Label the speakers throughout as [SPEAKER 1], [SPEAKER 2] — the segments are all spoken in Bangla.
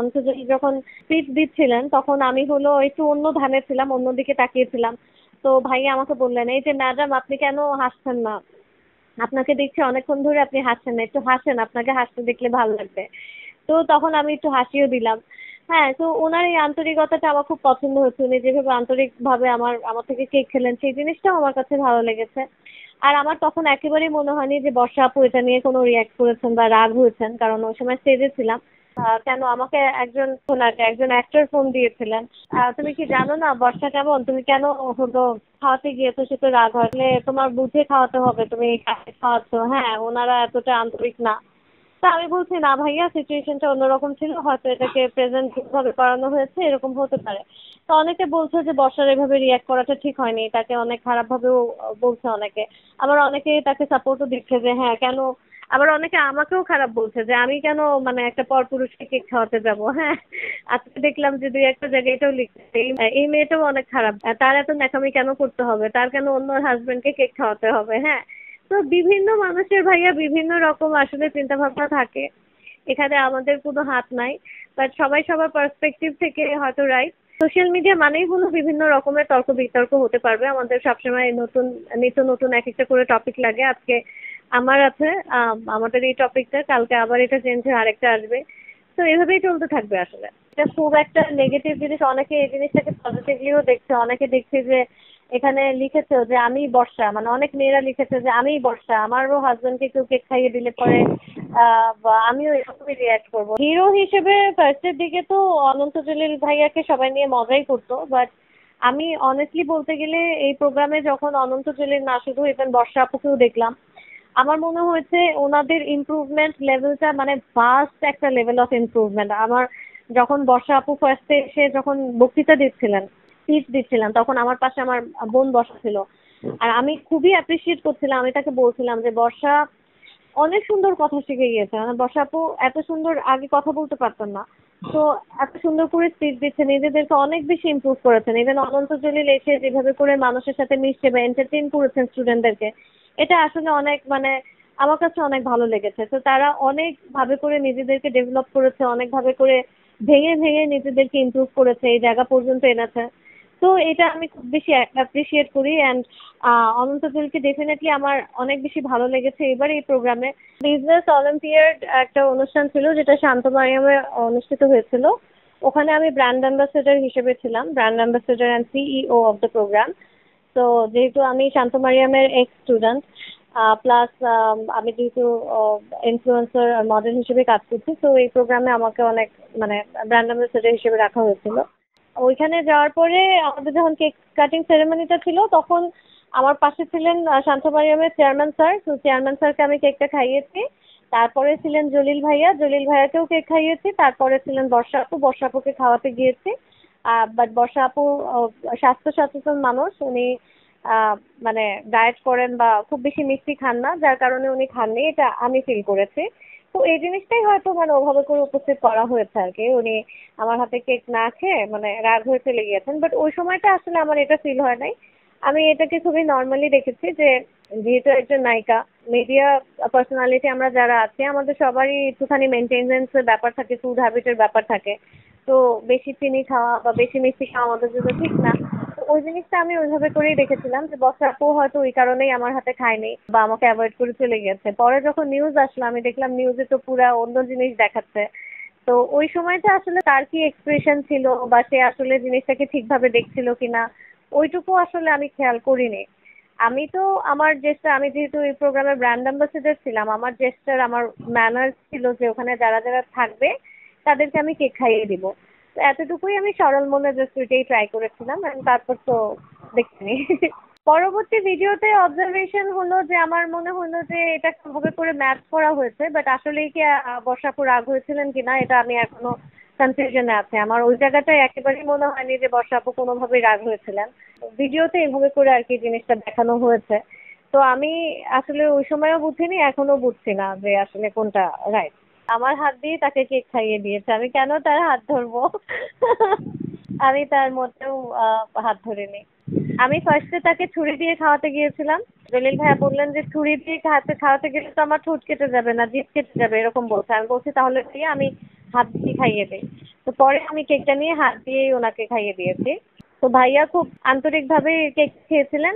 [SPEAKER 1] অন্তর্জাল যখন স্পিচ দিচ্ছিলেন তখন আমি হলো একটু অন্য ধ্যানে ছিলাম, অন্যদিকে তাকিয়েছিলাম। তো ভাইয়া আমাকে বললেন, এই যে ম্যাডাম আপনি কেন হাসছেন না, আপনাকে দেখছি অনেকক্ষণ ধরে আপনি হাসছেন না, একটু হাসেন, আপনাকে হাসতে দেখলে ভালো লাগবে। তো তখন আমি একটু হাসিও দিলাম। হ্যাঁ, তো ওনার এই আন্তরিকতাটা আমার খুব পছন্দ হয়েছে। উনি যেভাবে আন্তরিক ভাবে আমার থেকে কেক খেলেন সেই জিনিসটাও আমার কাছে ভালো লেগেছে। আর আমার তখন একেবারেই মনে হয়নি যে বর্ষা আপু এটা নিয়ে কোনো রিয়াক্ট করেছেন বা রাগ হয়েছেন, কারণ ওই সময় স্টেজে ছিলাম। কেন আমাকে একজন অ্যাক্টর ফোন দিয়েছিলেন, তুমি কি জানো না বর্ষা কেমন, তুমি কেন হলো খাওয়াতে গিয়েছো, সে তো রাগ হয়, তোমার বুঝে খাওয়াতে হবে, তুমি কাকে খাওয়াচ্ছ। হ্যাঁ, ওনারা এতটা আন্তরিক না। তা আমি বলছি না ভাইয়া, সিচুয়েশনটা অন্যরকম ছিল, হয়তো এটাকে প্রেজেন্ট ভাবে করানো হয়েছে, এরকম হতে পারে। তো অনেকে বলছে যে বর্ষার এভাবে রিয়াক্ট করাটা ঠিক হয়নি, তাকে অনেক খারাপ ভাবেও বলছে অনেকে। আবার অনেকে তাকে সাপোর্টও দিচ্ছে যে হ্যাঁ কেন, আবার অনেকে আমাকেও খারাপ বলছে যে আমি কেন মানে একটা পরপুরুষকে কেক খাওয়াতে যাব। হ্যাঁ, আজকে দেখলাম যে দুই একটা জায়গায় এটাও লিখছে, এই মেয়েটাও অনেক খারাপ, তার এত ন্যাকামি কেন করতে হবে, তার কেন অন্য হাজবেন্ডকে কেক খাওয়াতে হবে। হ্যাঁ, তো বিভিন্ন মানুষের ভাইয়া বিভিন্ন রকম আসলে চিন্তা ভাবনা থাকে, এখানে আমাদের কোনো হাত নাই। বাট সবাই সবার পার্সপেক্টিভ থেকে হয়তো রাইট। সোশ্যাল মিডিয়া মানেই হলো বিভিন্ন রকমের তর্ক বিতর্ক হতে পারবে, আমাদের সবসময় নতুন নিত্য নতুন এক একটা করে টপিক লাগে। আজকে আমার আছে আমাদের এই টপিকটা, কালকে আবার এটা চেঞ্জ হয়ে আরেকটা আসবে। তো এভাবেই চলতে থাকবে আসলে। এটা খুব একটা নেগেটিভ জিনিস, অনেকে এই জিনিসটাকে পজিটিভলিও দেখছে, অনেকে দেখছে যে এখানে লিখেছে যে আমি বর্ষা, মানে অনেক মেয়েরা লিখেছে যে আমি বর্ষা, আমারও হাজবেন্ডকে কেউ কেক খাইয়ে দিলে পরে বা আমিও এরকমই রিয়াক্ট করবো। হিরো হিসেবে ফার্স্টের দিকে তো অনন্ত জলিল ভাইয়াকে সবাই নিয়ে মজাই করতো, বাট আমি অনেস্টলি বলতে গেলে এই প্রোগ্রামে যখন অনন্ত জলিল না, শুধু ইভেন বর্ষা আপুকেও দেখলাম, আমার মনে হয়েছে ওনাদের ইমপ্রুভমেন্ট লেভেলটা মানে ভাস্ট একটা লেভেল অফ ইমপ্রুভমেন্ট। আমার যখন বর্ষা আপু ফার্স্টে এসে যখন বক্তৃতা দিচ্ছিলেন, স্পিচ দিচ্ছিলেন, তখন আমার পাশে আমার বোন বসা ছিল। আর আমি খুবই অ্যাপ্রিসিয়েট করছিলাম, আমি তাকে বলছিলাম যে বর্ষা অনেক সুন্দর কথা শিখে গিয়েছে, মানে বর্ষা আপু এত সুন্দর আগে কথা বলতে পারতেন না, তো এত সুন্দর করে স্পিচ দিচ্ছে, নিজেদেরকে অনেক বেশি ইমপ্রুভ করেছেন। ইভেন অনন্ত জলিল এসে যেভাবে করে মানুষের সাথে মিশছে বা এন্টারটেইন করেছেন স্টুডেন্টদেরকে, এটা আসলে অনেক মানে আমার কাছে অনেক ভালো লেগেছে। তো তারা অনেক ভাবে করে নিজেদেরকে ডেভেলপ করেছে, অনেক ভাবে করে ভেঙে ভেঙে নিজেদেরকে ইমপ্রুভ করেছে, এই জায়গা পর্যন্ত এনেছে। তো এটা আমি খুব বেশি অ্যাপ্রিসিয়েট করি। অ্যান্ড অনন্ত জলিলকে ডেফিনেটলি আমার অনেক বেশি ভালো লেগেছে এবার এই প্রোগ্রামে। বিজনেস অলিম্পিয়াড একটা অনুষ্ঠান ছিল যেটা শান্ত মারিয়ামে অনুষ্ঠিত হয়েছিল, ওখানে আমি ব্র্যান্ড অ্যাম্বাসেডর হিসেবে ছিলাম, brand ambassador and CEO of the programme. তো যেহেতু আমি শান্ত মারিয়ামের এক্স স্টুডেন্ট, প্লাস আমি যেহেতু ইনফ্লুয়েন্সার মডেল হিসেবে কাজ করছি, তো এই প্রোগ্রামে আমাকে অনেক মানে ব্র্যান্ড অ্যাম্বাসেডর হিসেবে রাখা হয়েছিল। ওইখানে যাওয়ার পরে আমাদের যখন কেক কাটিং সেরেমনিটা ছিল, তখন আমার পাশে ছিলেন শান্ত মারিয়ামের চেয়ারম্যান স্যার। তো চেয়ারম্যান স্যারকে আমি কেকটা খাইয়েছি। তারপরে ছিলেন জলিল ভাইয়া, জলিল ভাইয়াকেও কেক খাইয়েছি। তারপরে ছিলেন বর্ষা আপু, বর্ষা আপুকে খাওয়াতে গিয়েছি। বাট বর্ষা আপু স্বাস্থ্য সচেতন মানুষ, উনি আহ মানে ডায়েট করেন বা খুব বেশি মিষ্টি খান না, যার কারণে উনি খাননি, এটা আমি ফিল করেছি। তো এই জিনিসটাই হয়তো মানে ওভাবে করে উপস্থিত করা হয়েছে আর কি। উনি আমার হাতে কেক না খেয়ে মানে রাগ হয়ে চলে গিয়েছেন, বাট ওই সময়টা আসলে আমার এটা ফিল হয় নাই। আমি এটাকে খুবই নর্মালি দেখেছি যে যেহেতু একজন নায়িকা, মিডিয়া পার্সোনালিটি আমরা যারা আছি, আমাদের সবারই একটুখানি মেনটেনেন্সের ব্যাপার থাকে, ফুড হ্যাবিটের ব্যাপার থাকে। তো বেশি চিনি খাওয়া বা বেশি মিষ্টি খাওয়া আমাদের জন্য ঠিক না। তো ওই জিনিসটা আমি ওইভাবে করেই দেখেছিলাম যে বর্ষা আপু হয়তো ওই কারণেই আমার হাতে খায়নি বা আমাকে অ্যাভয়েড করে চলে গেছে। পরে যখন নিউজ আসলো, আমি দেখলাম নিউজে তো পুরা অন্য জিনিস দেখাচ্ছে। তো ওই সময়টা আসলে তার কি এক্সপ্রেশন ছিল বা সে আসলে জিনিসটাকে ঠিকভাবে দেখছিল কিনা, ওইটুকু আসলে আমি খেয়াল করিনি। আমি তো আমার জেস্টার, আমি যেহেতু এই প্রোগ্রামের ব্র্যান্ড অ্যাম্বাসেডর ছিলাম, আমার জেস্টার, আমার ম্যানার্স ছিল যে ওখানে যারা যারা থাকবে তাদেরকে আমি কেক খাইয়ে দিব। তো এতটুকুই আমি সরল মনে জাস্ট ওইটাই ট্রাই করেছিলাম, and তারপর তো দেখিনি। পরবর্তী ভিডিওতে অবজারভেশন হলো যে আমার মনে হলো যে এটা কিভাবে করে ম্যাচ করা হয়েছে, বাট আসলেই কি বর্ষাপু রাগ হয়েছিলেন কিনা এটা আমি এখনো কনফিউশনে আছে। আমার ওই জায়গাটায় একেবারেই মনে হয়নি যে বর্ষাপু কোনোভাবেই রাগ হয়েছিলেন। ভিডিওতে এভাবে করে আর কি জিনিসটা দেখানো হয়েছে। তো আমি আসলে ওই সময়ও বুঝিনি, এখনো বুঝছি না যে আসলে কোনটা রাইট। আমার হাত দিয়ে তাকে কেক খাইয়ে দিয়েছে, আমি কেন তার হাত ধরবো? আমি তার মোটেও হাত ধরিনি। আমি ফার্স্টে তাকে ছুরি দিয়ে খাওয়াতে গিয়েছিলাম। জলিল ভাইয়া বললেন যে ছুরি দিয়ে খাওয়াতে খাওয়াতে গেলে তো আমার ঠোঁট কেটে যাবে না, জিভ কেটে যাবে, এরকম বলছে। আমি বলছি তাহলে দিয়ে আমি হাত দিয়ে খাইয়ে দিই। তো পরে আমি কেকটা নিয়ে হাত দিয়েই ওনাকে খাইয়ে দিয়েছি। তো ভাইয়া খুব আন্তরিকভাবে কেক খেয়েছিলেন।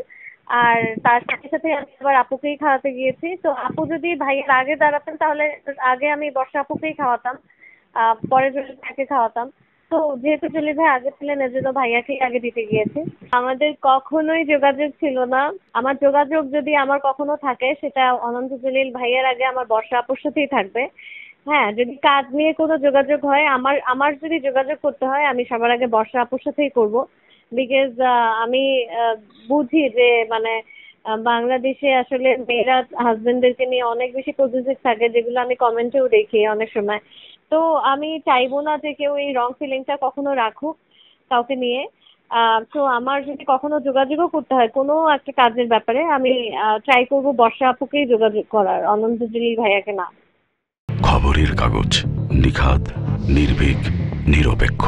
[SPEAKER 1] আর তার সাথে সাথে আমি আবার আপুকেই খাওয়াতে গিয়েছি। তো আপু যদি ভাইয়ের আগে দাঁড়াতেন তাহলে আগে আমি বর্ষা আপুকেই খাওয়াতাম, পরে জলিল ভাইকে খাওয়াতাম। তো যেহেতু জলিল ভাই আগে ছিলেন এজন্য ভাইয়াকেই আগে দিতে গিয়েছি। আমাদের কখনোই যোগাযোগ ছিল না। আমার যোগাযোগ যদি আমার কখনো থাকে সেটা অনন্ত জলিল ভাইয়ার আগে আমার বর্ষা আপুর সাথেই থাকবে। হ্যাঁ, যদি কাজ নিয়ে কোনো যোগাযোগ হয়, আমার আমার যদি যোগাযোগ করতে হয় আমি সবার আগে বর্ষা আপুর সাথেই করব। বিকজ আমি বুঝি যে মানে বাংলাদেশে আসলে মেয়েরা হাজবেন্ডদেরকে নিয়ে অনেক বেশি পজিটিভ থাকে, যেগুলো আমি কমেন্টেও দেখি অনেক সময়। তো আমি চাইবো না যে কেউ এই রং ফিলিংটা কখনো রাখুক কাউকে নিয়ে। তো আমার যদি কখনো যোগাযোগও করতে হয় কোনো একটা কাজের ব্যাপারে, আমি ট্রাই করবো বর্ষা আপুকেই যোগাযোগ করার, অনন্ত জলিল ভাইয়াকে না।
[SPEAKER 2] খবরের কাগজ, নিখাত, নির্ভীক, নিরপেক্ষ।